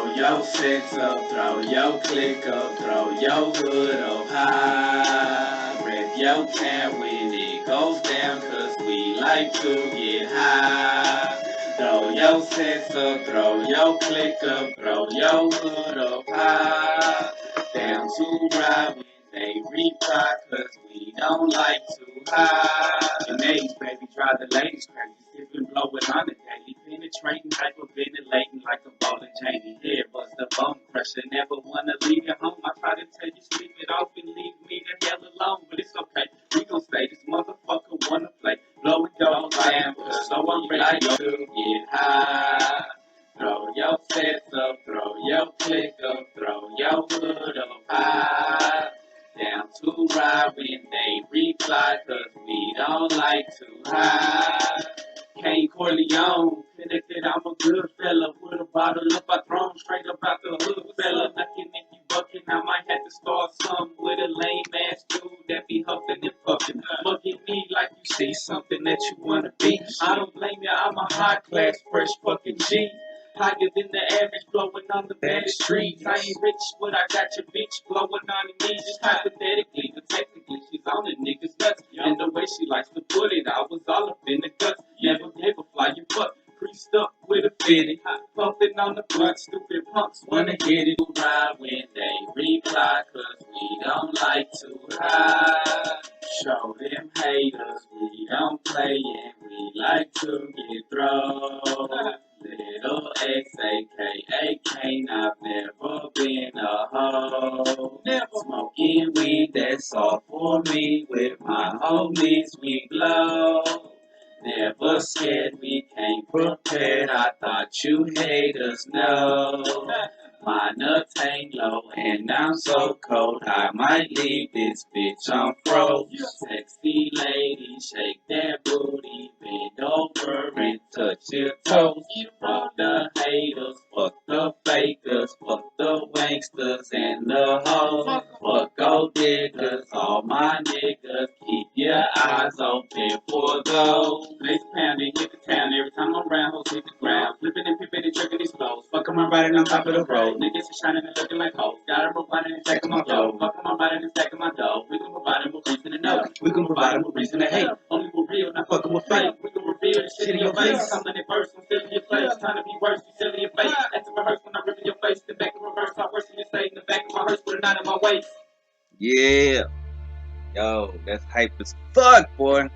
Throw your sex up, throw your click up, throw your hood up high. Rip your can when it goes down, cause we like to get high. Throw your sex up, throw your click up, throw your hood up high. Down to ride when they reply, cause we don't like to hide. And age, baby, drive the ladies crazy. Sipping, blowing on the daily. Penetrating, hyperventilating like a ball of Jamie. Head bust the bone crusher. Never wanna leave your home. I try to tell you, sleep it off and leave me the hell alone. But it's okay. We gon' stay. This motherfucker wanna play. Blow it down, damn. So I'm ready to get high. Throw your sets up, throw your click up, throw your hood up high. Down to ride when they reply, cause we don't like to hide. Kane Corleone, connected, I'm a good fella. With a bottle of Patron, straight up out the hood fella. Knocking if you bucking, I might have to start something with a lame ass dude that be huffing and puffing. Mugging me like you see something that you wanna be. I don't blame you, I'm a high class, fresh fucking G. Higher than the average, blowing on the baddest streets. I ain't rich, but I got your bitch blowing on the knees. Just hypothetically, but technically, she's on the niggas' nuts. And the way she likes to put it, I was all up in the guts. Never gave a flying butt. Creased up with a fitted. Puffing on the blunt, stupid punks wanna hit it. Ride when they reply, cause we don't like to hide. Show them haters, we don't play and we like to get thrown. Little X, aka Kane, I've never been a hoe. Never smoking weed, that's all for me. With my homies, we glow. Never scared, we came prepared. I thought you haters know. My nuts hang low and I'm so cold. I might leave this bitch on froze. Sexy lady, shake that booty, bend over and touch your toes. Fuck the haters, fuck the fakers, fuck the wanksters and the hoes. Fuck gold diggers, all my niggas. Keep your eyes open for those. Lace pounding, hit the town every time I'm around. Hoes hit the ground, flipping and pipping and tricking these flows. Fuck 'em, I'm riding on top of the road. Niggas are shining and looking like hoes. Got a robot and stacking my flow. Fuck 'em, I'm riding and stacking my dough. We can provide them with reason to know. We can provide them with reason to hate. Only for real, not fucking with fake. We can reveal the shit in your face. I'm letting it burst, I'm still in your place. Trying to be worse, you still in your face. That's to rehearse when I rip in your face. The back in reverse, I worse than you say. In the back of my hearse with a knot in my waist. Yeah. Yo, that's hype as fuck, boy. I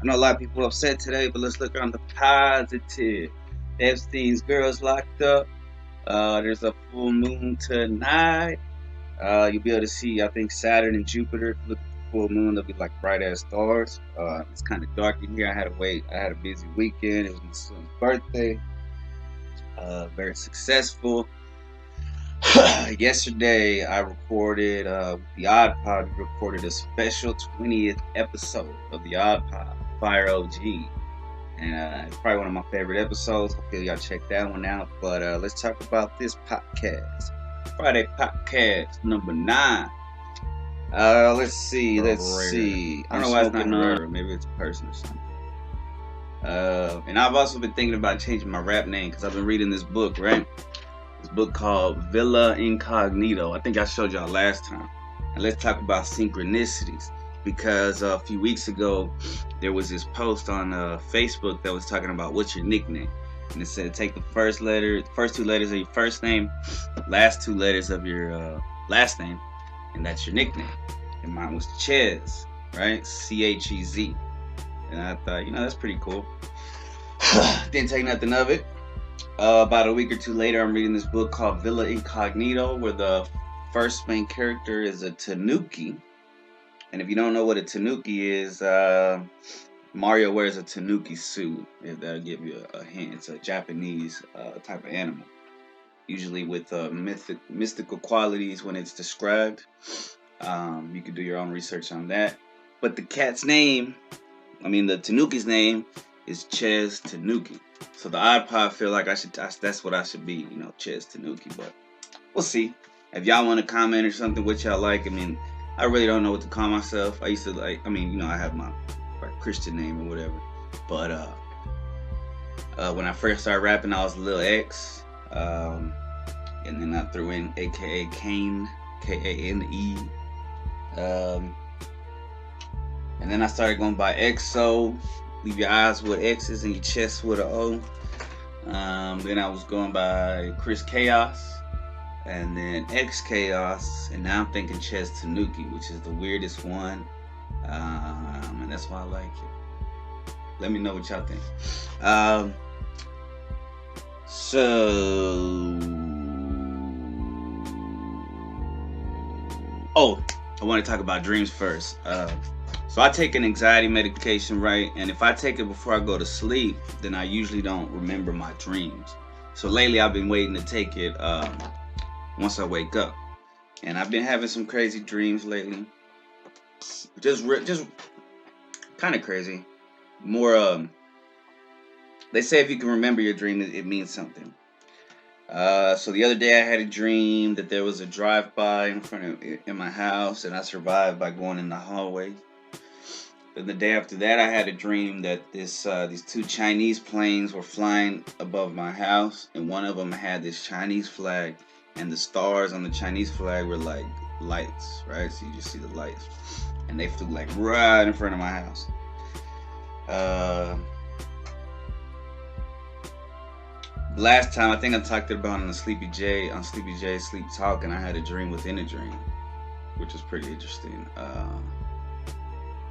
know a lot of people are upset today, but let's look on the positive. Epstein's girl's locked up. There's a full moon tonight. You'll be able to see, I think, Saturn and Jupiter. If you look at the full moon, they'll be like bright ass stars. It's kind of dark in here. I had to wait. I had a busy weekend. It was my son's birthday. Very successful. Yesterday, I recorded with the Odd Pod. We recorded a special 20th episode of the Odd Pod, Fire OG. And it's probably one of my favorite episodes. Hopefully y'all check that one out. But let's talk about this podcast. Friday podcast number 9. Let's see. I don't know why it's not rare. Maybe it's a person or something. And I've also been thinking about changing my rap name because I've been reading this book, right? This book called Villa Incognito. I think I showed y'all last time. And let's talk about synchronicities. Because a few weeks ago, there was this post on Facebook that was talking about what's your nickname. And it said take the first two letters of your first name, last 2 letters of your last name, and that's your nickname. And mine was Chez, right? C-H-E-Z. And I thought, that's pretty cool. Didn't take nothing of it. About a week or 2 later, I'm reading this book called Villa Incognito, where the first main character is a tanuki. And if you don't know what a tanuki is, Mario wears a tanuki suit. If that'll give you a hint, it's a Japanese type of animal, usually with mystical qualities when it's described. You can do your own research on that. But the tanuki's name is Chez Tanuki. So the Odd Pod feel like that's what I should be, Chez Tanuki. But we'll see. If y'all want to comment or something, what y'all like. I really don't know what to call myself. I used to I have my Christian name or whatever. But when I first started rapping, I was Lil X. and then I threw in AKA Kane, Kane. And then I started going by XO. Leave your eyes with X's and your chest with an O. Then I was going by Chris Chaos, and then X Chaos, and now I'm thinking Chess Tanuki, which is the weirdest one, and that's why I like it. Let me know what y'all think. I want to talk about dreams first. So I take an anxiety medication, right? And if I take it before I go to sleep, then I usually don't remember my dreams. So lately I've been waiting to take it once I wake up. And I've been having some crazy dreams lately. Just kind of crazy. More, they say if you can remember your dream, it means something. So the other day I had a dream that there was a drive-by in my house, and I survived by going in the hallway. Then the day after that, I had a dream that these two Chinese planes were flying above my house, and one of them had this Chinese flag, and the stars on the Chinese flag were like lights, right? So you just see the lights, and they flew like right in front of my house. Last time, I think I talked about on Sleepy J's Sleep Talk, and I had a dream within a dream, which was pretty interesting.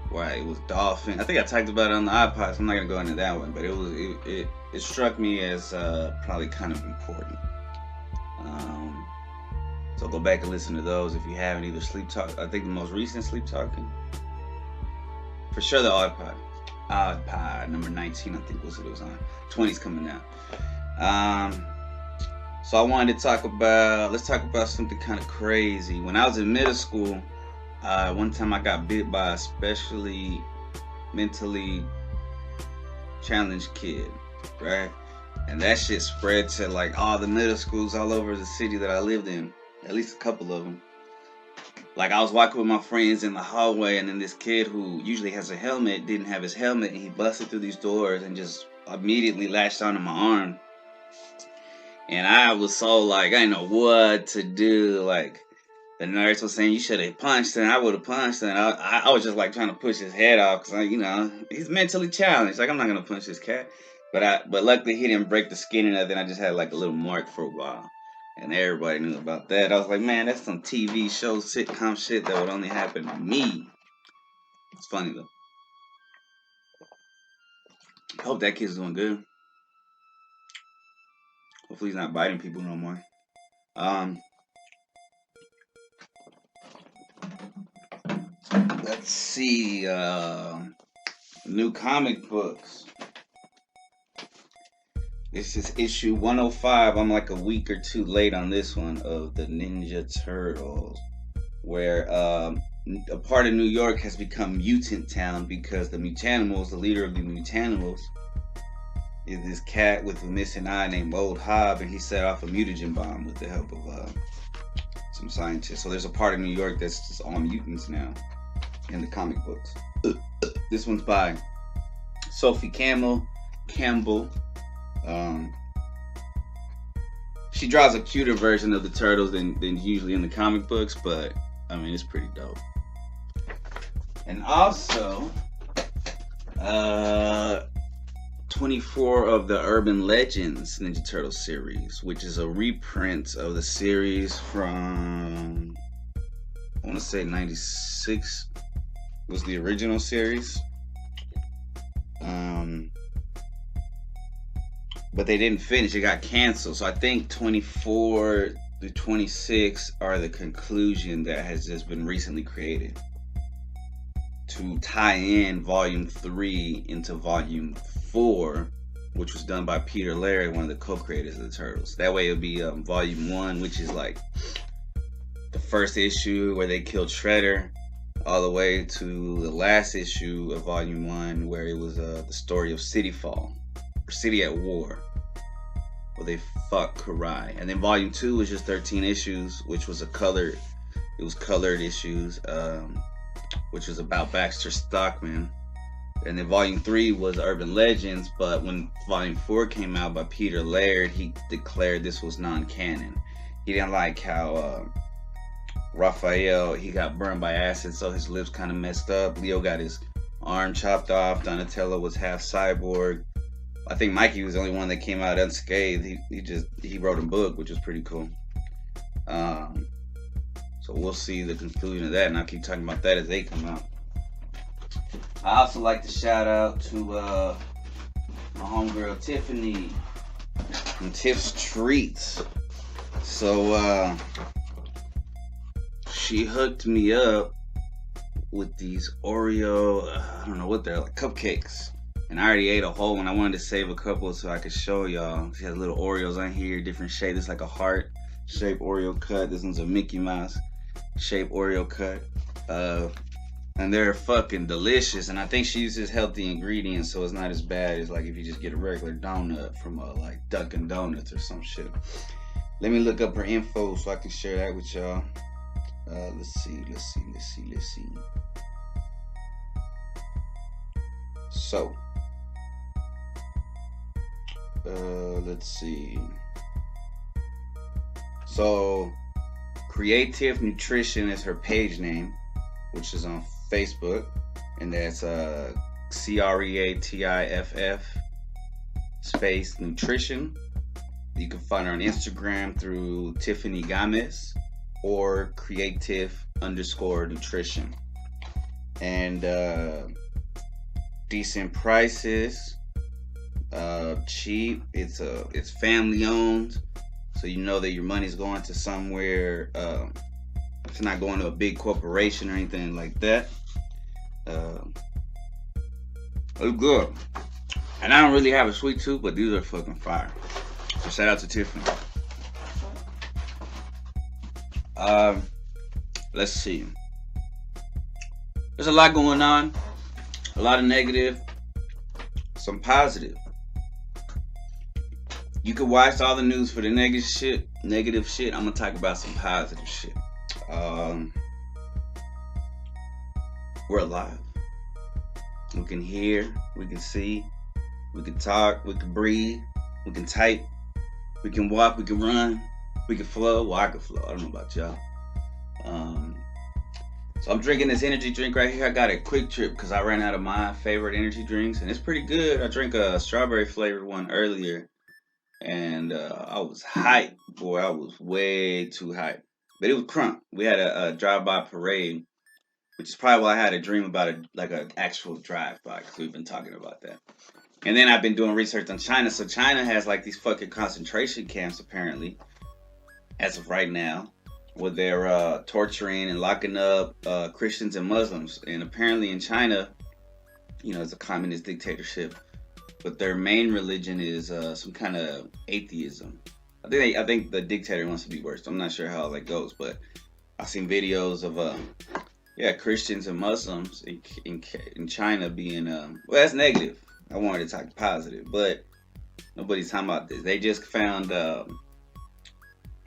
Why it was dolphin. I think I talked about it on the iPod, so I'm not gonna go into that one, but it struck me as probably kind of important. So go back and listen to those if you haven't. Either Sleep Talk, I think the most recent Sleep Talking, for sure the iPod number 19, I think was what it was on. 20's coming out. So I wanted to let's talk about something kind of crazy. When I was in middle school, one time I got bit by a especially mentally challenged kid, right? And that shit spread to like all the middle schools all over the city that I lived in, at least a couple of them. Like I was walking with my friends in the hallway, and then this kid who usually has a helmet didn't have his helmet, and he busted through these doors and just immediately lashed onto my arm. And I was so like, I didn't know what to do. Like, the nurse was saying, you should have punched him. I would have punched him. I was just like trying to push his head off because, he's mentally challenged. Like, I'm not going to punch this cat. But luckily he didn't break the skin or nothing. I just had like a little mark for a while. And everybody knew about that. I was like, man, that's some TV show, sitcom shit that would only happen to me. It's funny though. I hope that kid's doing good. Hopefully he's not biting people no more. Let's see. New comic books. This is issue 105. I'm like a week or two late on this one of the Ninja Turtles, where a part of New York has become Mutant Town because the Mutanimals, the leader of the Mutanimals, is this cat with a missing eye named Old Hob, and he set off a mutagen bomb with the help of some scientists. So there's a part of New York that's just all mutants now in the comic books. This one's by Sophie Campbell. She draws a cuter version of the turtles than usually in the comic books, but I mean it's pretty dope. And also 24 of the Urban Legends Ninja Turtle series, which is a reprint of the series from, I want to say 96 was the original series. But they didn't finish, it got canceled. So I think 24 to 26 are the conclusion that has just been recently created to tie in volume 3 into volume 4, which was done by Peter Laird, one of the co-creators of the Turtles. That way it'll be volume 1, which is like the first issue where they killed Shredder, all the way to the last issue of volume 1 where it was the story of City Fall, or City at War, where they fought Karai. And then volume 2 was just 13 issues, which was colored issues, which was about Baxter Stockman. And then volume 3 was Urban Legends, but when volume 4 came out by Peter Laird, he declared this was non-canon. he didn't like how Raphael, he got burned by acid, so his lips kind of messed up. Leo got his arm chopped off. Donatello was half cyborg. I think Mikey was the only one that came out unscathed. He wrote a book, which was pretty cool. So we'll see the conclusion of that, and I'll keep talking about that as they come out. I also like to shout out to my homegirl Tiffany from Tiff's Treats. So she hooked me up with these Oreo, I don't know what they're like, cupcakes. And I already ate a whole one. I wanted to save a couple so I could show y'all. She has little Oreos on here, different shapes. It's like a heart shaped Oreo cut. This one's a Mickey Mouse shaped Oreo cut. And they're fucking delicious. And I think she uses healthy ingredients, so it's not as bad as like if you just get a regular donut from like Dunkin' Donuts or some shit. Let me look up her info so I can share that with y'all. Let's see. So, let's see. So, Creative Nutrition is her page name, which is on Facebook, and that's CREATIFF space nutrition. You can find her on Instagram through Tiffany Gomez or creative_nutrition. And decent prices, cheap. It's family owned, so you know that your money's going to somewhere. It's not going to a big corporation or anything like that. It's good. And I don't really have a sweet tooth, but these are fucking fire. So shout out to Tiffany. Let's see. There's a lot going on. A lot of negative, some positive. You can watch all the news for the negative shit. I'm gonna talk about some positive shit. We're alive. We can hear, we can see, we can talk, we can breathe, we can type, we can walk, we can run, we can flow. Well, I can flow. I don't know about y'all. So I'm drinking this energy drink right here. I got a Quick Trip because I ran out of my favorite energy drinks, and it's pretty good. I drank a strawberry flavored one earlier, and I was hyped. Boy, I was way too hyped. But it was crunk. We had a drive-by parade, which is probably why I had a dream about an actual drive-by, because we've been talking about that. And then I've been doing research on China. So China has like these fucking concentration camps, apparently, as of right now, where they're torturing and locking up Christians and Muslims. And apparently in China, you know, it's a communist dictatorship, but their main religion is some kind of atheism. I think the dictator wants to be worse. I'm not sure how that goes, but I've seen videos of Christians and Muslims in China being well, that's negative. I wanted to talk positive, but nobody's talking about this. They just found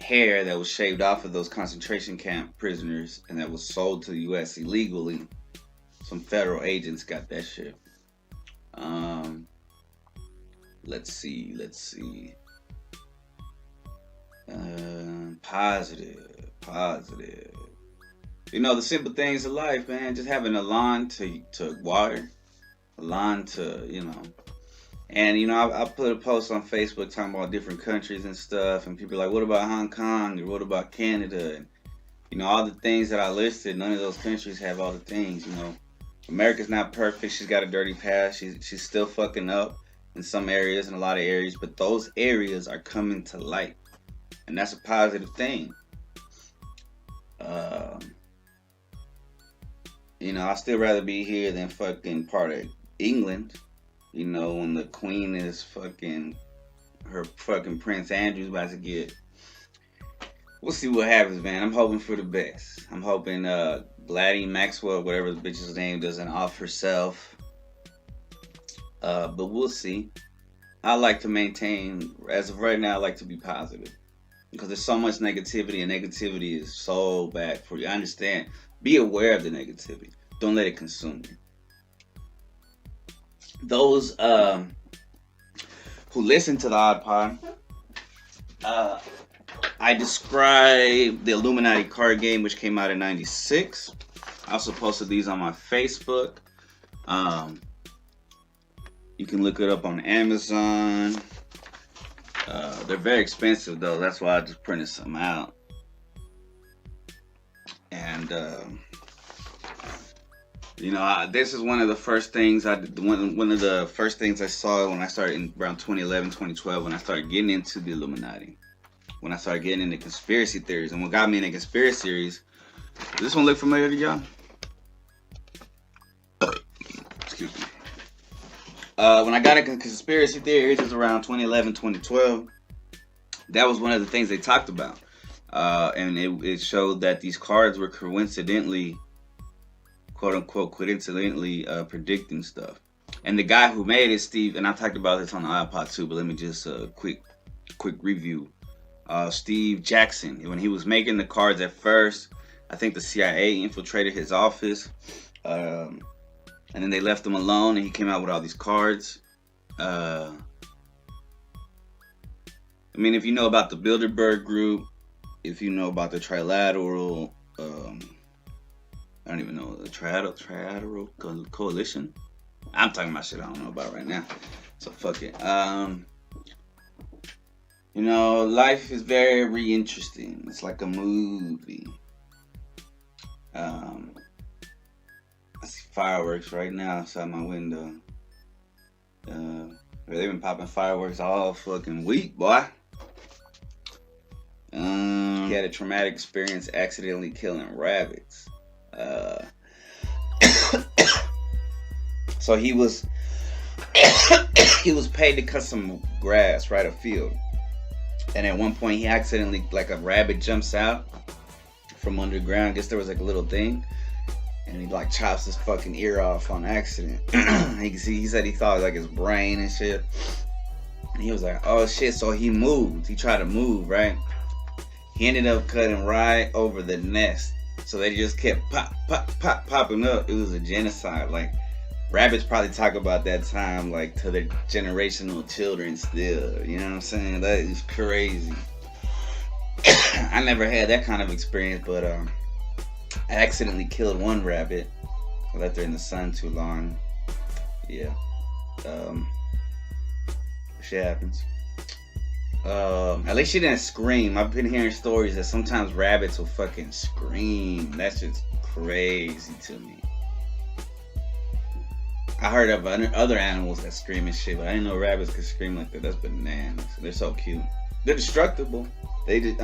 hair that was shaved off of those concentration camp prisoners, and that was sold to the U.S. illegally. Some federal agents got that shit. Let's see. Positive. You know, the simple things of life, man. Just having a lawn to water, a lawn to, you know. And, you know, I put a post on Facebook talking about different countries and stuff, and people are like, what about Hong Kong, or what about Canada? And, you know, all the things that I listed, none of those countries have all the things, you know. America's not perfect. She's got a dirty past. She's still fucking up in some areas, in a lot of areas, but those areas are coming to light, and that's a positive thing. You know, I'd still rather be here than fucking part of England. You know, when the Queen is her fucking Prince Andrew's about to get. We'll see what happens, man. I'm hoping for the best. I'm hoping Gladys Maxwell, whatever the bitch's name, doesn't off herself. But we'll see. I like to maintain, as of right now, I like to be positive. Because there's so much negativity, and negativity is so bad for you. I understand. Be aware of the negativity. Don't let it consume you. Those who listen to the Odd Pod, I I described the Illuminati card game, which came out in '96. I also posted these on my Facebook. You can look it up on Amazon. They're very expensive though. That's why I just printed some out. And this is one of the first things I did. One of the first things I saw when I started in around 2011, 2012, when I started getting into the Illuminati. When I started getting into conspiracy theories, and what got me into conspiracy theories. Does this one look familiar to y'all? Excuse me. When I got into conspiracy theories, it was around 2011, 2012. That was one of the things they talked about. And it showed that these cards were coincidentally, quote unquote, predicting stuff. And the guy who made it, Steve, and I talked about this on the iPod too, but let me just quick review. Steve Jackson, when he was making the cards at first, I think the CIA infiltrated his office, and then they left him alone, and he came out with all these cards. I mean, if you know about the Bilderberg Group, if you know about the Trilateral, I don't even know, the Trilateral Coalition. I'm talking about shit I don't know about right now, so fuck it. Life is very interesting. It's like a movie. I see fireworks right now outside my window. They've been popping fireworks all fucking week, boy. He had a traumatic experience accidentally killing rabbits. So he was paid to cut some grass, right, a field. And at one point he accidentally, like a rabbit jumps out from underground. I guess there was like a little thing. And he like chops his fucking ear off on accident. He said he thought it was like his brain and shit. And he was like, oh shit, so he moved. He tried to move, right? He ended up cutting right over the nest. So they just kept popping up. It was a genocide. Like, rabbits probably talk about that time like to their generational children still. You know what I'm saying? That is crazy. I never had that kind of experience, but I accidentally killed one rabbit. I left her in the sun too long. Yeah. Shit happens. At least she didn't scream. I've been hearing stories that sometimes rabbits will fucking scream. That's just crazy to me. I heard of other animals that scream and shit, but I didn't know rabbits could scream like that. That's bananas. They're so cute. They're destructible. They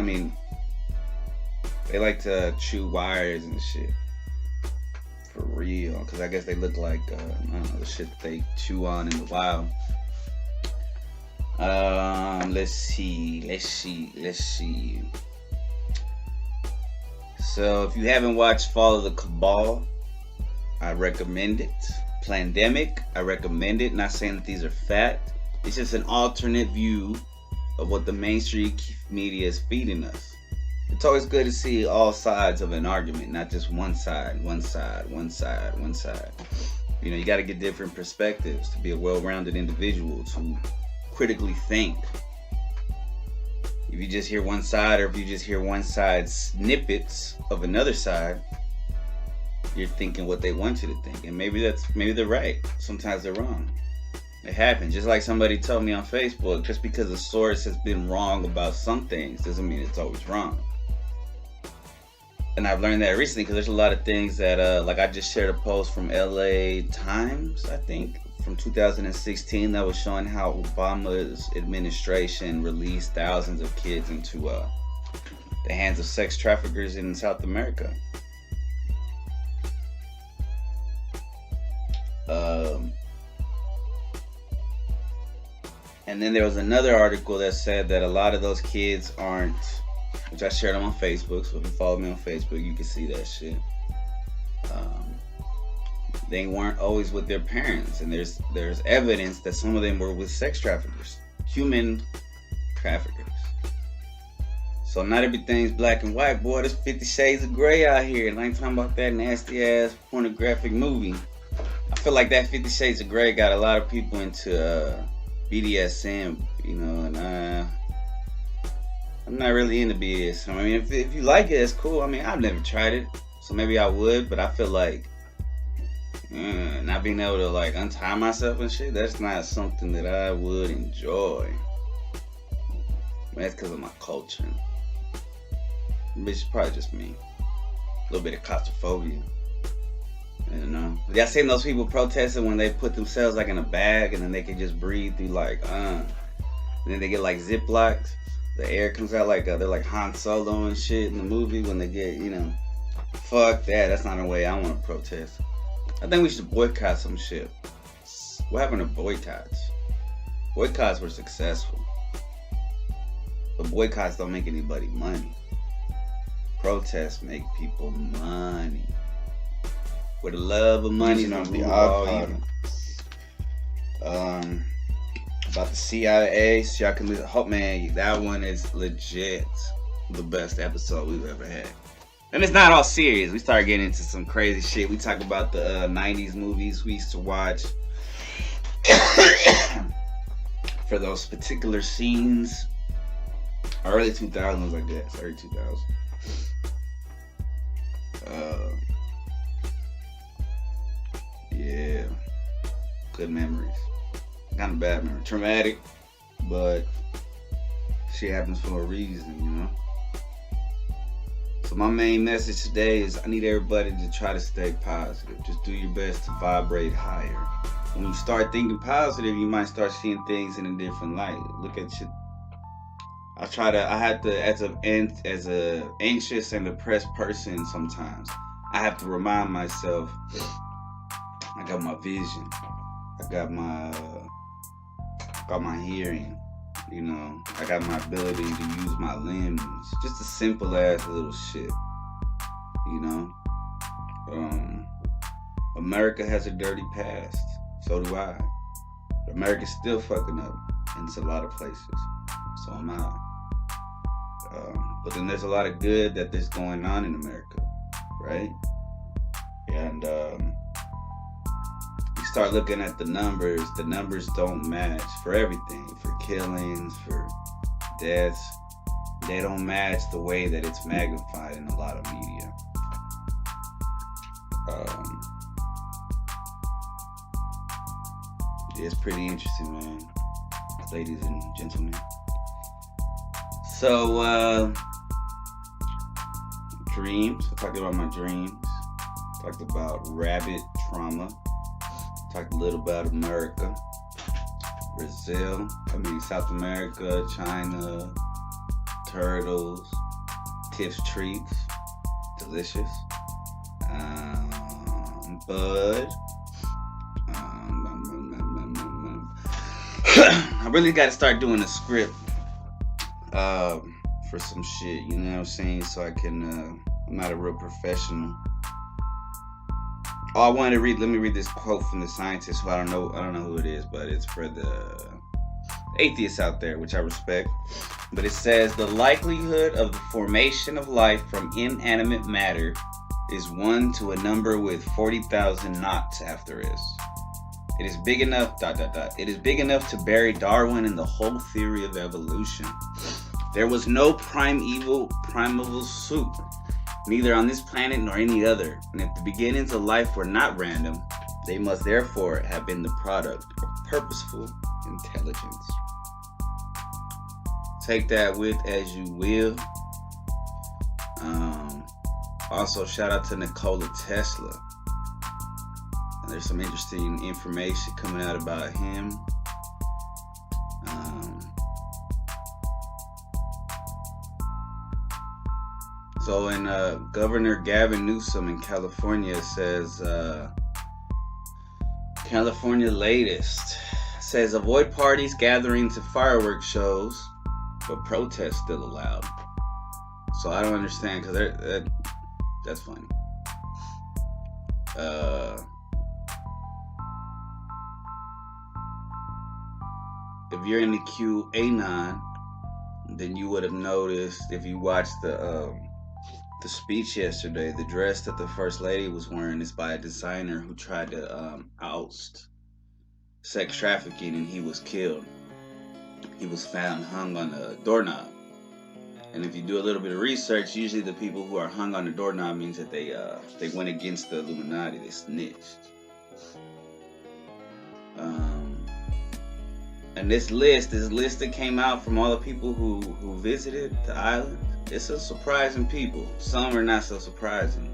like to chew wires and shit. For real. Because I guess they look like, I don't know, the shit that they chew on in the wild. Let's see. So if you haven't watched Follow the Cabal, I recommend it. Plandemic, I recommend it. Not saying that these are fact. It's just an alternate view of what the mainstream media is feeding us. It's always good to see all sides of an argument, not just one side. You know, you got to get different perspectives to be a well-rounded individual, to critically think. If you just hear one side, or if you just hear one side's snippets of another side, you're thinking what they want you to think. And maybe they're right. Sometimes they're wrong. It happens. Just like somebody told me on Facebook, just because a source has been wrong about some things doesn't mean it's always wrong. And I've learned that recently, because there's a lot of things that, like I just shared a post from LA Times, I think, from 2016 that was showing how Obama's administration released thousands of kids into the hands of sex traffickers in South America. And then there was another article that said that a lot of those kids aren't, which I shared them on Facebook, so if you follow me on Facebook, you can see that shit. They weren't always with their parents, and there's evidence that some of them were with sex traffickers, human traffickers. So not everything's black and white, boy. There's 50 Shades of Grey out here, and I ain't talking about that nasty ass pornographic movie. I feel like that 50 Shades of Grey got a lot of people into BDSM, you know, and I I'm not really into BS. I mean, if you like it, it's cool. I mean, I've never tried it, so maybe I would, but I feel like not being able to like untie myself and shit, that's not something that I would enjoy. That's because of my culture. It's probably just me. A little bit of claustrophobia. You know? Y'all seen those people protesting when they put themselves like in a bag and then they can just breathe through like, and then they get like Ziplocs. The air comes out like they're like Han Solo and shit in the movie when they get, you know, fuck that. That's not the way I want to protest. I think we should boycott some shit. What happened to boycotts? Boycotts were successful. But boycotts don't make anybody money. Protests make people money. With the love of money, don't be all even. About the CIA, so y'all can listen. Oh man, that one is legit the best episode we've ever had. And it's not all serious. We start getting into some crazy shit. We talk about the 90s movies we used to watch. For those particular scenes. Early 2000s, I guess. Early 2000s. Yeah. Good memories. Kind of bad memory. Traumatic. But shit happens for a reason, you know? So my main message today is I need everybody to try to stay positive. Just do your best to vibrate higher. When you start thinking positive, you might start seeing things in a different light. Look at shit. I have to, as a anxious and depressed person sometimes, I have to remind myself I got my vision. I got my hearing. You know, I got my ability to use my limbs. Just a simple ass little shit. You know? America has a dirty past. So do I. America's still fucking up in a lot of places. So am I. But then there's a lot of good that's going on in America. Right? And you start looking at the numbers don't match for everything, for killings, for deaths. They don't match the way that it's magnified in a lot of media. It's pretty interesting, man, ladies and gentlemen. So, dreams. I talked about my dreams. Talked about rabbit trauma. Talked a little about America, Brazil, South America, China, turtles, Tiff's treats, delicious. Bud. I really got to start doing a script for some shit, you know what I'm saying? So I can, I'm not a real professional. Oh, I wanted to let me read this quote from the scientist who I don't know who it is, but it's for the atheists out there, which I respect. But it says, the likelihood of the formation of life from inanimate matter is 1 to a number with 40,000 knots after it. It is big enough, It is big enough to bury Darwin and the whole theory of evolution. There was no primeval soup, neither on this planet nor any other. And if the beginnings of life were not random, they must therefore have been the product of purposeful intelligence. Take that with as you will. Also, shout out to Nicola Tesla. And there's some interesting information coming out about him. So, in Governor Gavin Newsom in California says, California latest says, avoid parties, gatherings, and fireworks shows, but protests still allowed. So I don't understand, because that's funny. If you're in the QAnon, then you would have noticed, if you watched the speech yesterday, the dress that the First Lady was wearing is by a designer who tried to oust sex trafficking, and he was killed. He was found hung on a doorknob. And if you do a little bit of research, usually the people who are hung on the doorknob means that they went against the Illuminati. They snitched. And this list that came out from all the people who visited the island, it's a surprising people. Some are not so surprising.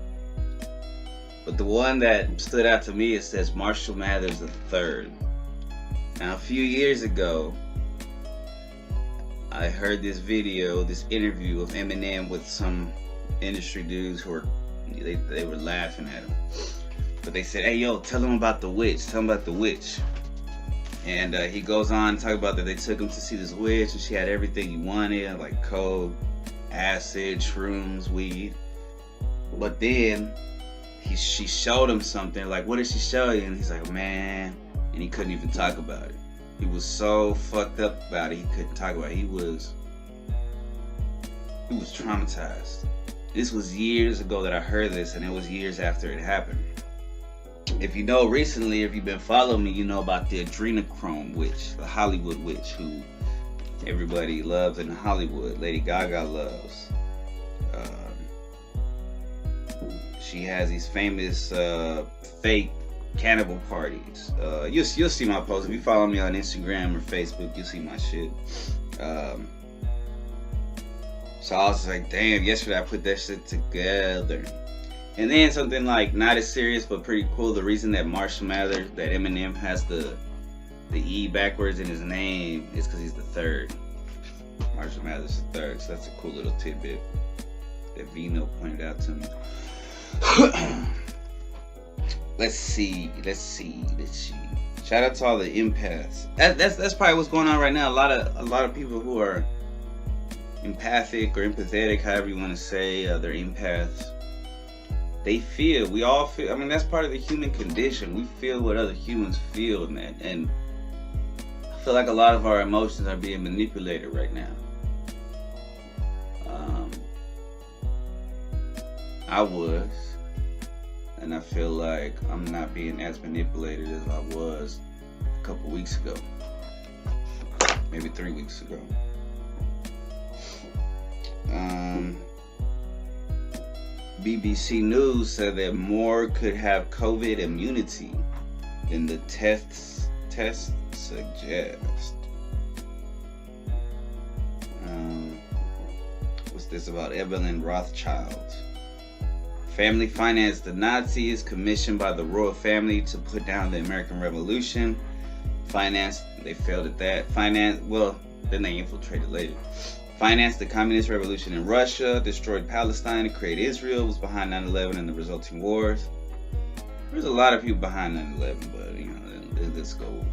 But the one that stood out to me, it says Marshall Mathers III. Now, a few years ago, I heard this interview of Eminem with some industry dudes who they were laughing at him. But they said, hey, yo, tell him about the witch. Tell him about the witch. And he goes on to talk about that they took him to see this witch, and she had everything he wanted, like coke, acid, shrooms, weed. But then she showed him something, like, what did she show you? And he's like, man, and he couldn't even talk about it. He was so fucked up about it, he couldn't talk about it. He was traumatized. This was years ago that I heard this, and it was years after it happened. If you know recently, if you've been following me, you know about the adrenochrome witch, the Hollywood witch, who everybody loves in Hollywood. Lady Gaga loves. She has these famous fake cannibal parties. You'll see my posts. If you follow me on Instagram or Facebook, you'll see my shit. So I was like, damn, yesterday I put that shit together. And then something like not as serious but pretty cool. The reason that Marshall Mathers, that Eminem has the E backwards in his name is because he's the third. Marshall Mathers the third. So that's a cool little tidbit that Vino pointed out to me. Let's see. Shout out to all the empaths. That's probably what's going on right now. A lot of people who are empathic or empathetic, however you want to say, they're empaths. They feel. We all feel. I mean, that's part of the human condition. We feel what other humans feel, and I feel like a lot of our emotions are being manipulated right now. I was. And I feel like I'm not being as manipulated as I was a couple weeks ago. Maybe 3 weeks ago. BBC News said that more could have COVID immunity than the tests suggest. What's this about Evelyn Rothschild? Family financed the Nazis, commissioned by the royal family to put down the American Revolution. They failed at that. Then they infiltrated later. Financed the communist revolution in Russia, destroyed Palestine to create Israel, was behind 9/11 and the resulting wars. There's a lot of people behind 9/11, but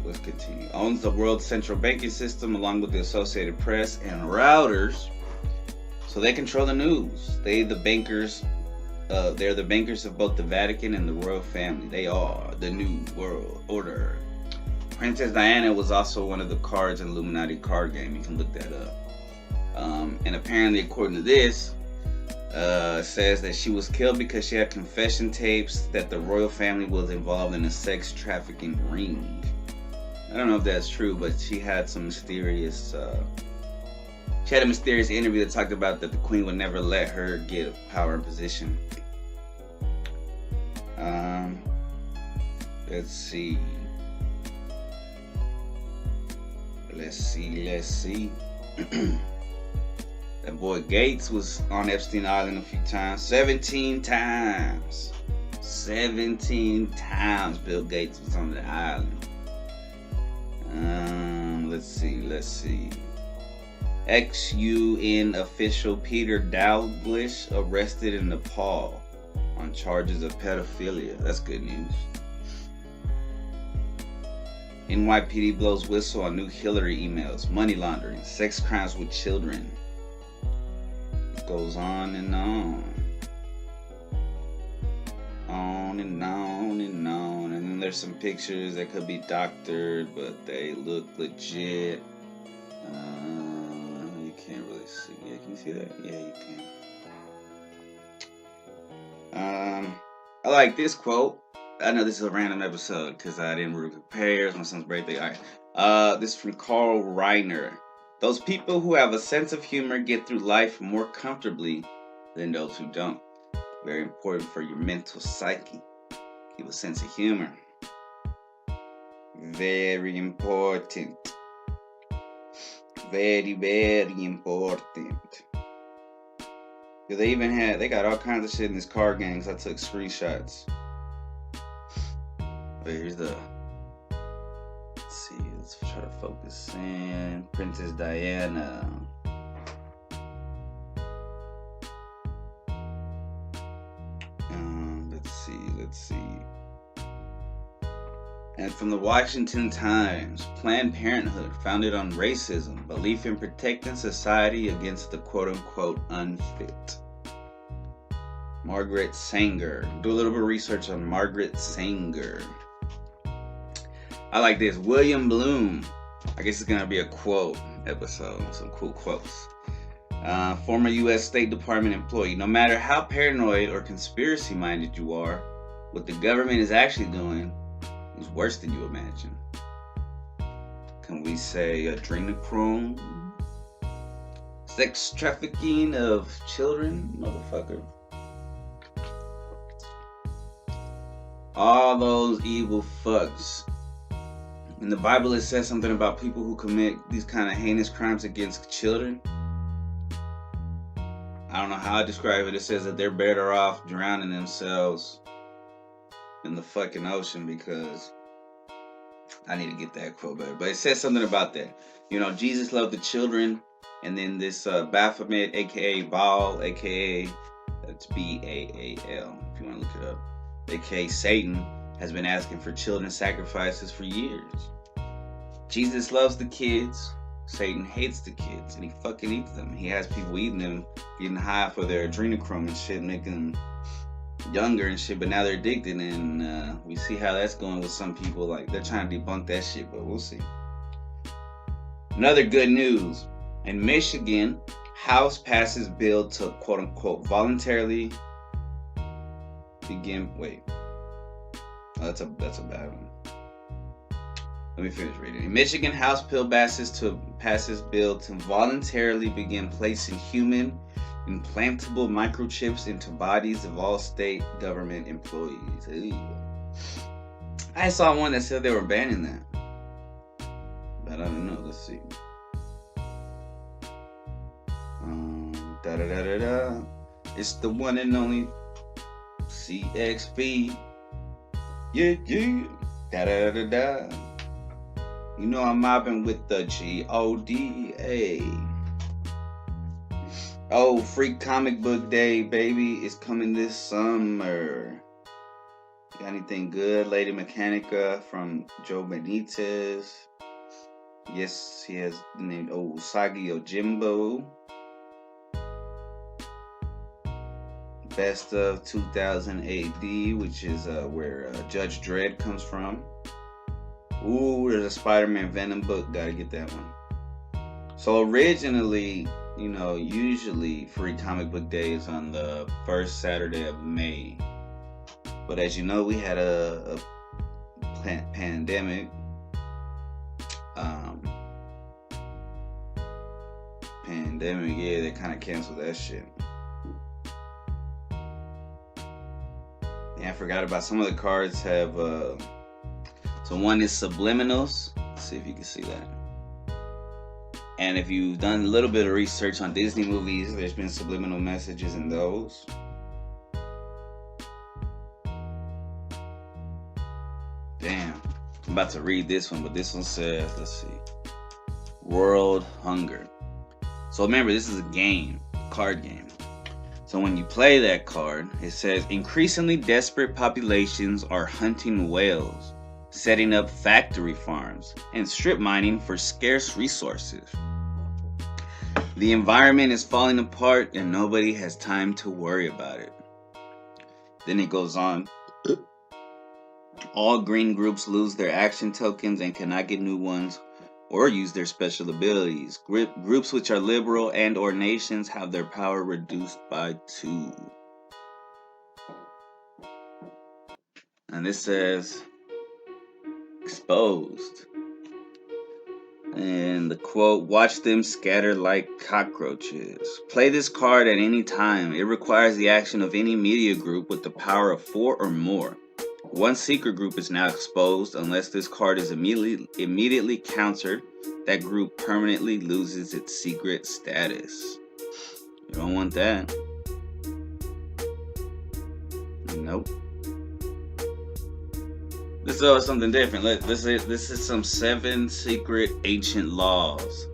let's continue. Owns the world's central banking system along with the Associated Press and Reuters. So they control the news. They're the bankers of both the Vatican and the royal family. They are the new world order. Princess Diana was also one of the cards in the Illuminati card game. You can look that up. And apparently, according to this, says that she was killed because she had confession tapes that the royal family was involved in a sex trafficking ring. I don't know if that's true, but she had some mysterious... She had a mysterious interview that talked about that the queen would never let her get a power and position. Let's see. That boy Gates was on Epstein Island a few times. 17 times. 17 times Bill Gates was on the island. Let's see. Ex-UN official Peter Dalglish arrested in Nepal on charges of pedophilia. That's good news. NYPD blows whistle on new Hillary emails, money laundering, sex crimes with children. It goes on and on. On and on and on. And then there's some pictures that could be doctored, but they look legit. You can't really see. Yeah, can you see that? Yeah, you can. I like this quote. I know this is a random episode because I didn't really prepare. It's my son's birthday. All right. This is from Carl Reiner. Those people who have a sense of humor get through life more comfortably than those who don't. Very important for your mental psyche. Keep a sense of humor. Very important. Very, very important. They got all kinds of shit in this card game, because I took screenshots. Wait, here's the, let's see, let's try to focus in. Princess Diana. Let's see. And from the Washington Times, Planned Parenthood, founded on racism, belief in protecting society against the quote-unquote unfit. Margaret Sanger. Do a little bit of research on Margaret Sanger. I like this. William Bloom. I guess it's going to be a quote episode. Some cool quotes. Former U.S. State Department employee. No matter how paranoid or conspiracy-minded you are, what the government is actually doing is worse than you imagine. Can we say adrenochrome? Sex trafficking of children, motherfucker. All those evil fucks. In the Bible it says something about people who commit these kind of heinous crimes against children. I don't know how I describe it. It says that they're better off drowning themselves in the fucking ocean, because I need to get that quote better. But it says something about that. You know, Jesus loved the children, and then this Baphomet, aka Baal, aka that's B-A-A-L, if you want to look it up, aka Satan, has been asking for children sacrifices for years. Jesus loves the kids. Satan hates the kids, and he fucking eats them. He has people eating them, getting high for their adrenochrome and shit, making them younger and shit, but now they're addicted, and we see how that's going with some people. Like, they're trying to debunk that shit, but we'll see. Another good news. In Michigan, House passes bill to quote-unquote voluntarily begin... Wait. Oh, that's a bad one. Let me finish reading. In Michigan, House bill passes bill to voluntarily begin placing human implantable microchips into bodies of all state government employees. Ew. I saw one that said they were banning that, but I don't know. Let's see. It's the one and only CXP. Yeah. You know I'm mobbing with the G-O-D-A. Oh, Free Comic Book Day, baby, is coming this summer. Got anything good? Lady Mechanica from Joe Benitez. Yes, he has the name Usagi Yojimbo. Best of 2000 AD, which is where Judge Dredd comes from. Ooh, there's a Spider-Man Venom book. Gotta get that one. So originally, you know, usually Free Comic Book Day is on the first Saturday of May. But as you know, we had a pandemic. Yeah, they kind of canceled that shit. Yeah, I forgot about some of the cards have... So one is subliminals. Let's see if you can see that. And if you've done a little bit of research on Disney movies, there's been subliminal messages in those. Damn. I'm about to read this one, but this one says, let's see. World Hunger. So remember, this is a game, a card game. So when you play that card, it says, increasingly desperate populations are hunting whales, setting up factory farms, and strip mining for scarce resources. The environment is falling apart and nobody has time to worry about it. Then it goes on. All green groups lose their action tokens and cannot get new ones or use their special abilities. Groups which are liberal and or nations have their power reduced by 2. And this says exposed. And the quote, watch them scatter like cockroaches. Play this card at any time. It requires the action of any media group with the power of 4 or more. One secret group is now exposed. Unless this card is immediately countered, that group permanently loses its secret status. You don't want that. Nope. This is something different. This is some 7 secret ancient laws.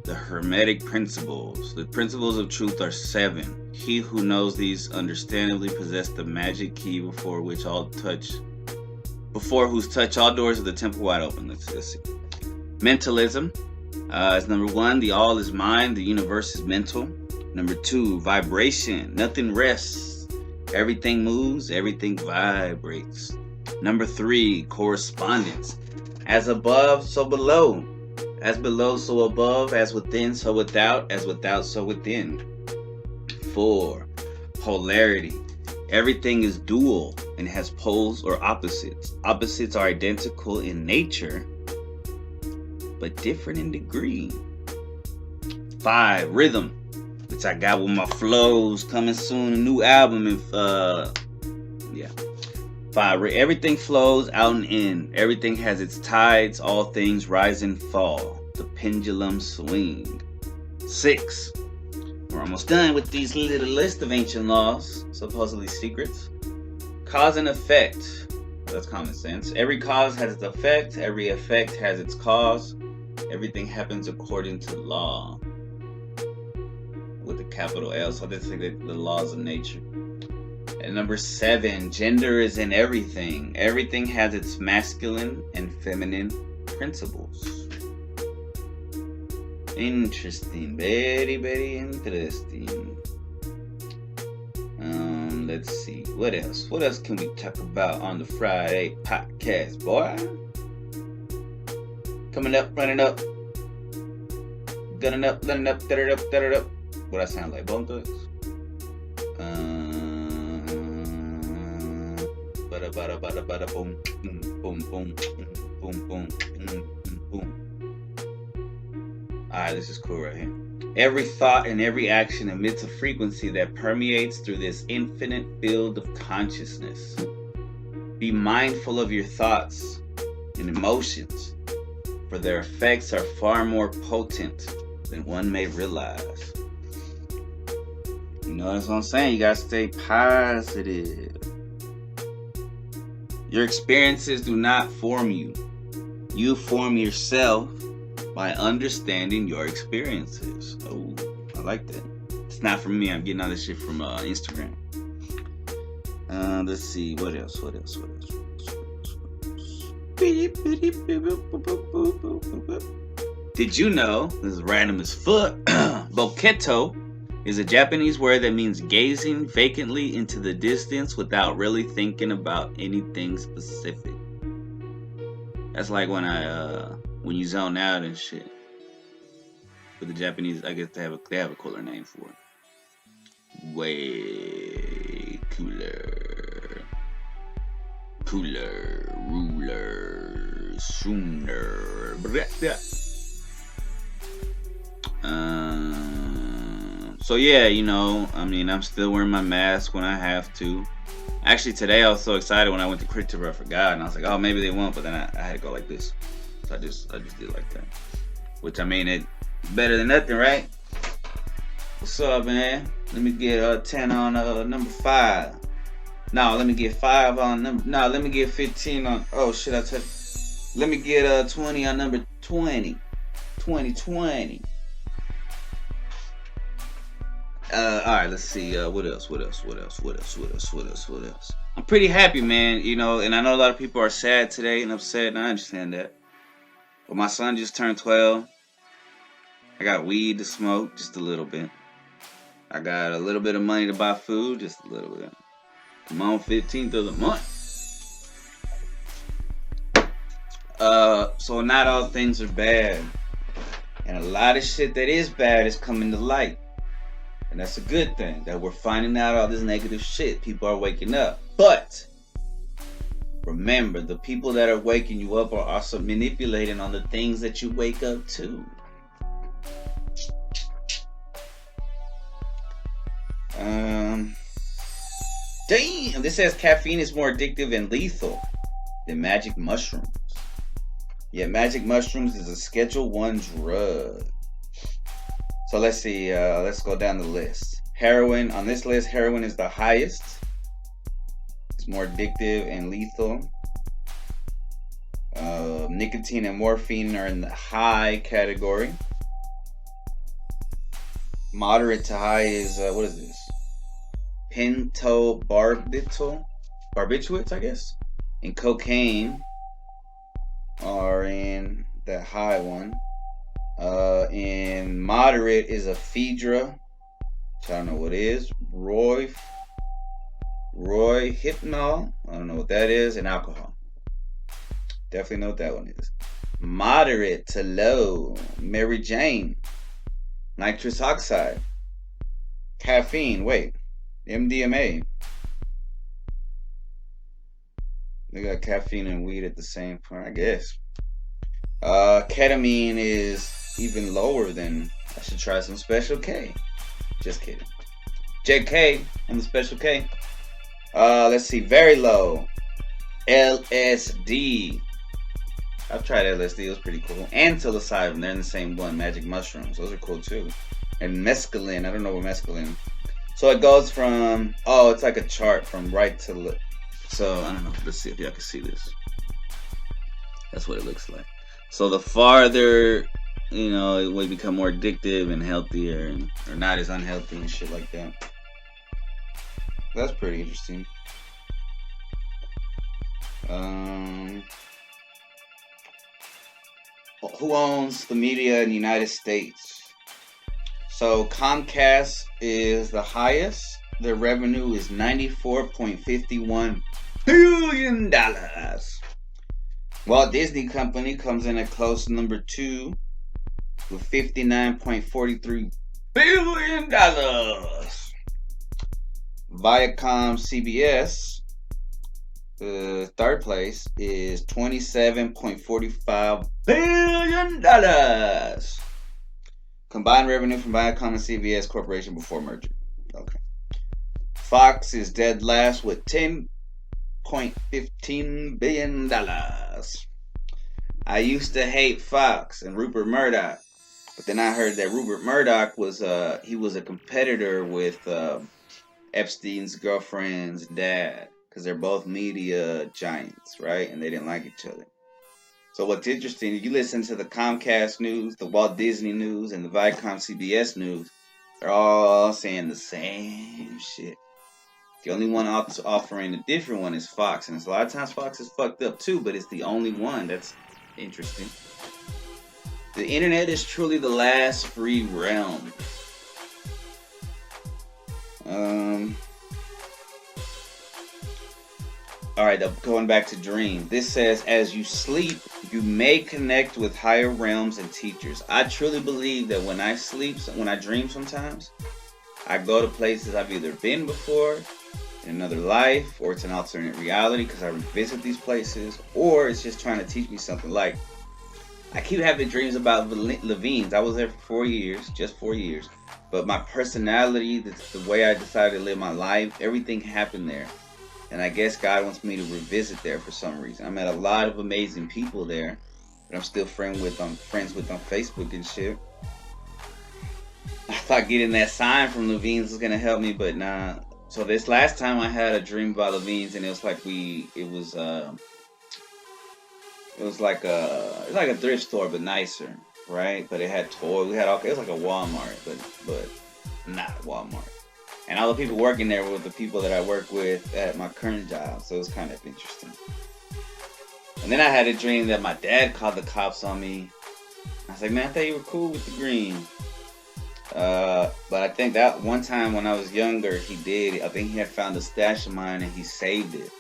The Hermetic principles. The principles of truth are 7. He who knows these understandably possessed the magic key before whose touch all doors of the temple wide open. Let's see. Mentalism is number 1. The all is mind. The universe is mental. Number 2, vibration. Nothing rests. Everything moves. Everything vibrates. Number 3, correspondence. As above, so below. As below, so above. As within, so without. As without, so within. 4, polarity. Everything is dual and has poles or opposites. Opposites are identical in nature, but different in degree. 5, rhythm, which I got with my flows coming soon. A new album. 5, everything flows out and in. Everything has its tides. All things rise and fall. The pendulum swing. 6, we're almost done with these little list of ancient laws, supposedly secrets. Cause and effect. That's common sense. Every cause has its effect. Every effect has its cause. Everything happens according to law. With a capital L. So this is the laws of nature. And number 7, gender is in everything. Everything has its masculine and feminine principles. Interesting, very, very interesting. Let's see, what else? What else can we talk about on the Friday podcast, boy? Coming up, running up, gunning up, letting up, da-da-da, up. What I sound like, Bone Thugs? Bada bada bada boom, boom, boom, boom, boom, boom. Alright, this is cool right here. Every thought and every action emits a frequency that permeates through this infinite field of consciousness. Be mindful of your thoughts and emotions, for their effects are far more potent than one may realize. You know, that's what I'm saying. You gotta stay positive. Your experiences do not form you. You form yourself by understanding your experiences. Oh, I like that. It's not from me. I'm getting all this shit from Instagram. Let's see. What else? Did you know, this is random as fuck, boketo is a Japanese word that means gazing vacantly into the distance without really thinking about anything specific. That's like when when you zone out and shit. But the Japanese, I guess they have a cooler name for it. Way cooler. Ruler, sooner. So yeah, you know, I mean, I'm still wearing my mask when I have to. Actually, today I was so excited when I went to Crypto, I forgot, and I was like, oh, maybe they won't, but then I had to go like this. So I just did like that. Which, I mean, it's better than nothing, right? What's up, man? Let me get 10 on number 5. No, let me get 5 on number. No, let me get 15 on. Oh shit, let me get 20 on number 20. 2020. Alright, let's see. What else? I'm pretty happy, man. You know, and I know a lot of people are sad today and upset, and I understand that. But my son just turned 12. I got weed to smoke, just a little bit. I got a little bit of money to buy food, just a little bit. I'm on 15th of the month. So not all things are bad. And a lot of shit that is bad is coming to light. And that's a good thing, that we're finding out all this negative shit. People are waking up. But Remember, the people that are waking you up are also manipulating on the things that you wake up to. Damn, this says caffeine is more addictive and lethal than magic mushrooms. Yeah, magic mushrooms is a Schedule 1 drug. So let's see, let's go down the list. Heroin, on this list, heroin is the highest. It's more addictive and lethal. Nicotine and morphine are in the high category. Moderate to high is, what is this? Barbiturates, I guess. And cocaine are in the high one. In moderate is ephedra, which I don't know what it is. Rohypnol, I don't know what that is, and alcohol. Definitely know what that one is. Moderate to low, Mary Jane, nitrous oxide, caffeine, MDMA. They got caffeine and weed at the same point, I guess. Ketamine is even lower than, I should try some Special K. Just kidding. JK on the Special K. Let's see, very low. LSD. I've tried LSD, it was pretty cool. And psilocybin, they're in the same one. Magic mushrooms, those are cool too. And mescaline, I don't know what mescaline. So it goes from, it's like a chart from right to left. So, I don't know, let's see if y'all can see this. That's what it looks like. So the farther, it would become more addictive and healthier, or not as unhealthy and shit like that. That's pretty interesting. Who owns the media in the United States? So Comcast is the highest. Their revenue is $94.51 billion. Walt Disney Company comes in at close number 2 with $59.43 billion. Viacom CBS, third place, is $27.45 billion. Combined revenue from Viacom and CBS Corporation before merger. Okay. Fox is dead last with $10.15 billion. I used to hate Fox and Rupert Murdoch, but then I heard that Rupert Murdoch was a competitor with Epstein's girlfriend's dad, because they're both media giants, right? And they didn't like each other. So what's interesting, if you listen to the Comcast news, the Walt Disney news, and the Viacom CBS news, they're all saying the same shit. The only one offering a different one is Fox. And a lot of times Fox is fucked up too, but it's the only one. That's interesting. The internet is truly the last free realm. Alright, going back to dreams. This says, as you sleep, you may connect with higher realms and teachers. I truly believe that when I sleep, when I dream sometimes, I go to places I've either been before, in another life, or it's an alternate reality because I revisit these places, or it's just trying to teach me something. Like, I keep having dreams about Levine's. I was there for 4 years, just 4 years. But my personality, the way I decided to live my life, everything happened there. And I guess God wants me to revisit there for some reason. I met a lot of amazing people there that I'm still friends with on Facebook and shit. I thought getting that sign from Levine's was gonna help me, but nah. So this last time I had a dream about Levine's, and it was like it was like a thrift store but nicer, right? But it had toys. It was like a Walmart, but not a Walmart. And all the people working there were the people that I work with at my current job, so it was kind of interesting. And then I had a dream that my dad called the cops on me. I was like, man, I thought you were cool with the green. But I think that one time when I was younger, he did. I think he had found a stash of mine and he saved it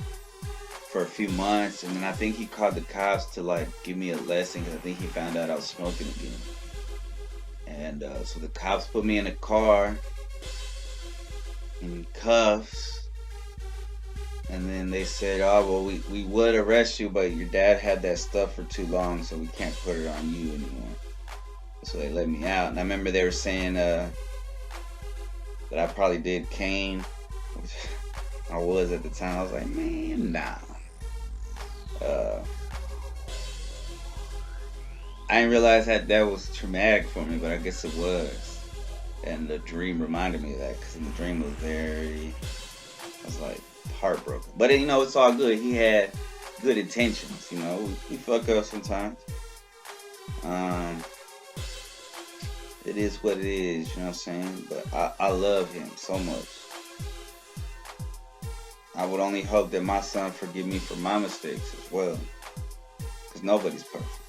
for a few months. And then I think he called the cops to like give me a lesson because I think he found out I was smoking again. And so the cops put me in a car in cuffs. And then they said, oh, well, we would arrest you, but your dad had that stuff for too long, so we can't put it on you anymore. So they let me out. And I remember they were saying that I probably did cane, which I was at the time. I was like, man, nah. I didn't realize that was traumatic for me, but I guess it was. And the dream reminded me of that, because the dream was I was like heartbroken. But it's all good. He had good intentions. We fuck up sometimes. It is what it is. You know what I'm saying? But I love him so much. I would only hope that my son forgive me for my mistakes as well, because nobody's perfect.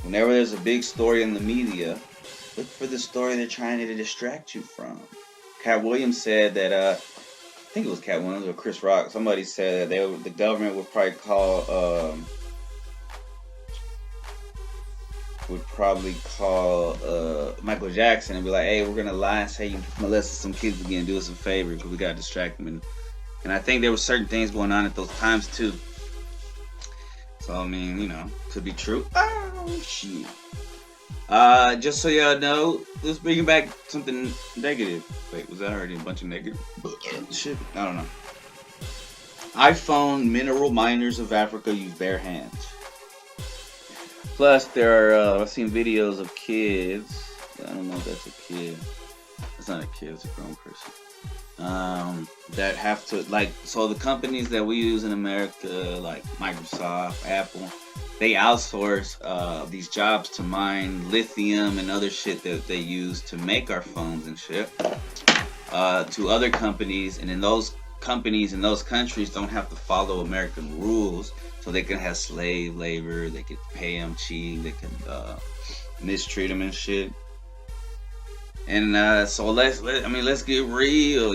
Whenever there's a big story in the media, look for the story they're trying to distract you from. Cat Williams said that, I think it was Cat Williams or Chris Rock, somebody said that the government would probably call Michael Jackson and be like, hey, we're going to lie and say you molested some kids again, do us a favor, because we got to distract them. And I think there were certain things going on at those times too. So, I mean, could be true. Oh, shit. Just so y'all know, let's bring back something negative. Wait, was that already a bunch of negative? Shit, I don't know. iPhone mineral miners of Africa use bare hands. Plus, there are, I've seen videos of kids. I don't know if that's a kid. It's not a kid, it's a grown person. That have to, so the companies that we use in America, like Microsoft, Apple, they outsource these jobs to mine lithium and other shit that they use to make our phones and shit to other companies, and then those companies in those countries don't have to follow American rules, so they can have slave labor, they can pay them cheap, they can mistreat them and shit. And so let's get real,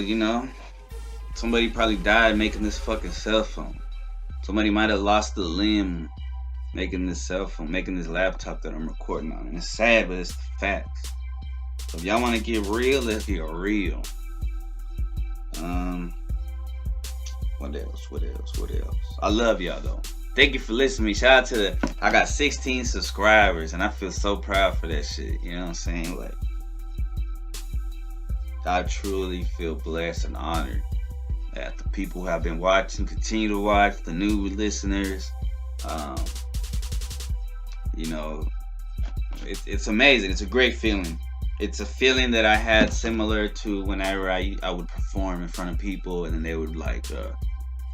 Somebody probably died making this fucking cell phone. Somebody might have lost a limb making this cell phone, making this laptop that I'm recording on. And it's sad, but it's the facts. So if y'all want to get real, let's get real. What else? I love y'all though. Thank you for listening to me. Shout out to I got 16 subscribers, and I feel so proud for that shit. You know what I'm saying? I truly feel blessed and honored that the people who have been watching continue to watch, the new listeners. It's amazing. It's a great feeling. It's a feeling that I had similar to whenever I would perform in front of people, and then they would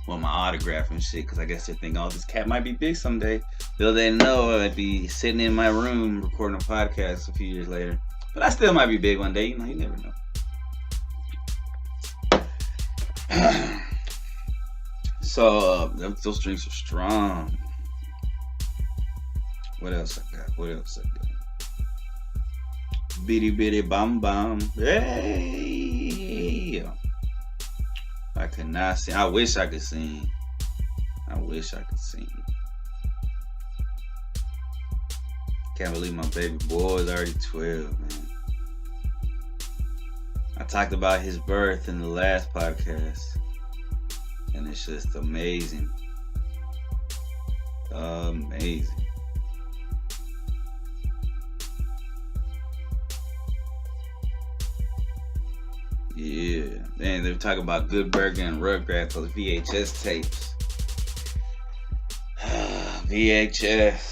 want my autograph and shit, because I guess they're thinking, oh, this cat might be big someday. Though they know I'd be sitting in my room recording a podcast a few years later. But I still might be big one day. You never know. So those drinks are strong. What else I got? Bitty bitty bum bum. Hey, I cannot sing. I wish I could sing. Can't believe my baby boy is already 12, man. I talked about his birth in the last podcast, and it's just amazing. Amazing. Yeah, man, they're talking about Good Burger and Rugrats, those VHS tapes. VHS.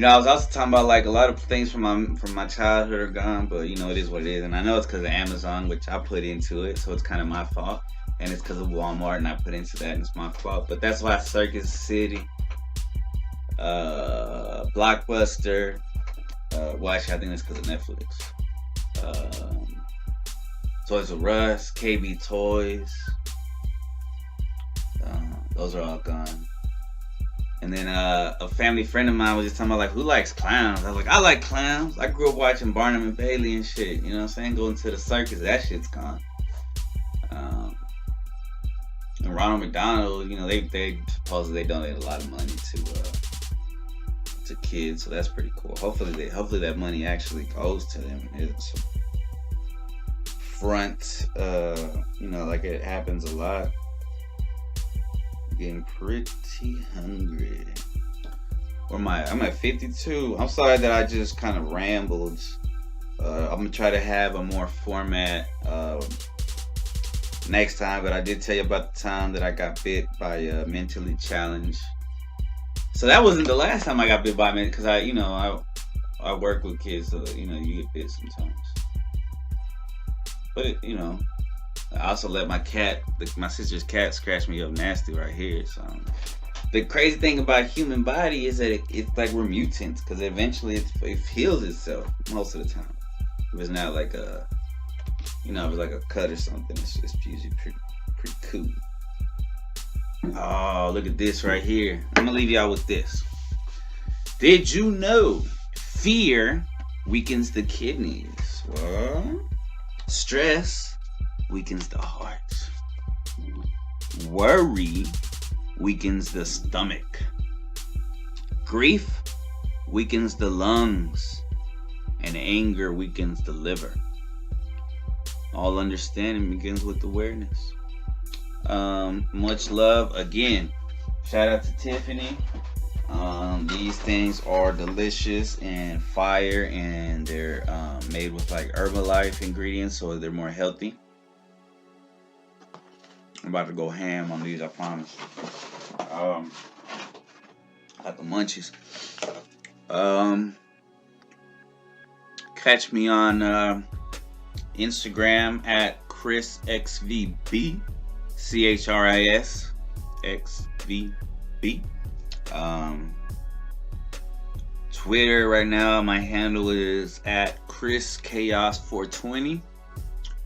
I was also talking about a lot of things from my childhood are gone, but it is what it is, and I know it's because of Amazon, which I put into it, so it's kind of my fault, and it's because of Walmart, and I put into that, and it's my fault. But that's why Circus City, Blockbuster, actually I think that's because of Netflix. Toys R Us, KB Toys, those are all gone. And then a family friend of mine was just talking about who likes clowns. I was like, I like clowns. I grew up watching Barnum and Bailey and shit. You know what I'm saying? Going to the circus, that shit's gone. And Ronald McDonald, they supposedly donate a lot of money to kids, so that's pretty cool. Hopefully that money actually goes to them and isn't some front. You know, like it happens a lot. Getting pretty hungry. I'm at 52. I'm sorry that I just kind of rambled. I'm gonna try to have a more format next time, but I did tell you about the time that I got bit by a mentally challenged. So that wasn't the last time I got bit by because I work with kids, so you get bit sometimes. But I also let my sister's cat scratch me up nasty right here. So the crazy thing about human body is that it's like we're mutants, because eventually it heals itself most of the time. If it's not like if it's like a cut or something, it's usually pretty cool. Oh, look at this right here. I'm gonna leave y'all with this. Did you know fear weakens the kidneys? What? Stress weakens the heart. Worry weakens the stomach. Grief weakens the lungs. And anger weakens the liver. All understanding begins with awareness. Much love. Again, shout out to Tiffany. These things are delicious and fire, and they're made with like Herbalife ingredients, so they're more healthy. I'm about to go ham on these, I promise. Got the munchies. Catch me on Instagram at ChrisXVB, ChrisXVB. Twitter right now, my handle is at ChrisChaos420,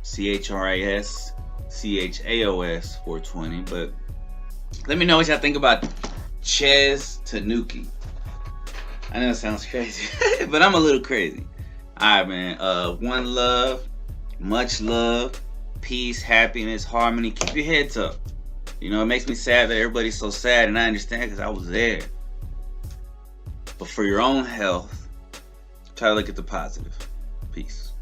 ChrisChaos 420. But let me know what y'all think about Ches Tanuki. I know it sounds crazy, but I'm a little crazy. Alright, man. One love, much love, peace, happiness, harmony. Keep your heads up. It makes me sad that everybody's so sad, and I understand because I was there. But for your own health, try to look at the positive. Peace.